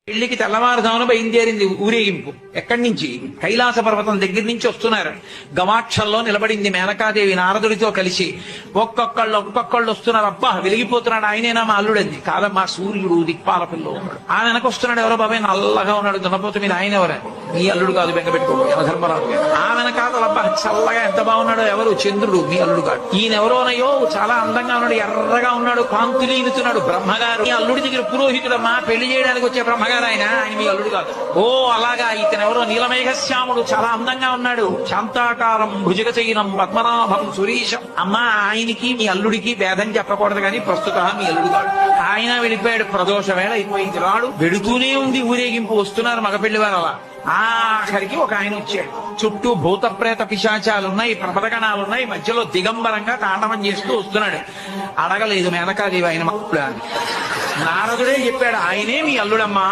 పెళ్లికి తెల్లవారుజామున బయలుదేరింది ఊరేగింపు. ఎక్కడి నుంచి? కైలాస పర్వతం దగ్గర నుంచి వస్తున్నారు. గవాక్షంలో నిలబడింది మేనకాదేవి నారదుడితో కలిసి. ఒక్కొక్కళ్ళు వస్తున్నారు. అబ్బా వెలిగిపోతున్నాడు, ఆయనేనా మా అల్లుడంది. కాదమ్మా, సూర్యుడు దిక్పాల పిల్ల ఉన్నాడు. ఆ వెనక వస్తున్నాడు. ఎవరో బాబాయ్ నల్లగా ఉన్నాడు, దున్నపోతు మీద. ఆయన ఎవరా? మీ అల్లుడు కాదు, బెంగ పెట్టుకోడు, యమధర్మరాజు గారు. ఆ వెనకాల అబ్బా చల్లగా ఎంత బాగున్నాడో, ఎవరు? చంద్రుడు, మీ అల్లుడు కాదు. ఈయన ఎవరోనయ్యో చాలా అందంగా ఉన్నాడు, ఎర్రగా ఉన్నాడు, కాంతులు ఈనుతున్నాడు. బ్రహ్మగారు. ఈ అల్లుడి దగ్గర పురోహితుడమ్మా, పెళ్లి చేయడానికి వచ్చే బ్రహ్మగారు. ఆయన మీ అల్లుడు కాదు. ఓ అలాగా. ఇతను ఎవరో నీలమేఘశ్యాముడు, చాలా అందంగా ఉన్నాడు. శాంతాకారం భుజగచైనం పద్మనాభం సురీశం. అమ్మా, ఆయనకి మీ అల్లుడికి భేదం చెప్పకూడదు కానీ ప్రస్తుత మీ అల్లుడు కాదు. ఆయన వెళ్ళిపోయాడు. ప్రదోష వేళ అయిపోయింది. రాడు. వెడుతూనే ఉంది ఊరేగింపు. వస్తున్నారు మగపెళ్లి వారు. అలా ఆఖరికి ఒక ఆయన వచ్చాడు. చుట్టూ భూత ప్రేత పిశాచాలున్నాయి, ప్రపదగణాలున్నాయి. మధ్యలో దిగంబరంగా తాండవం చేస్తూ వస్తున్నాడు. అడగలేదు మేనకాదేవి ఆయన మక్కుడా. నారదుడే చెప్పాడు, ఆయనే మీ అల్లుడమ్మా.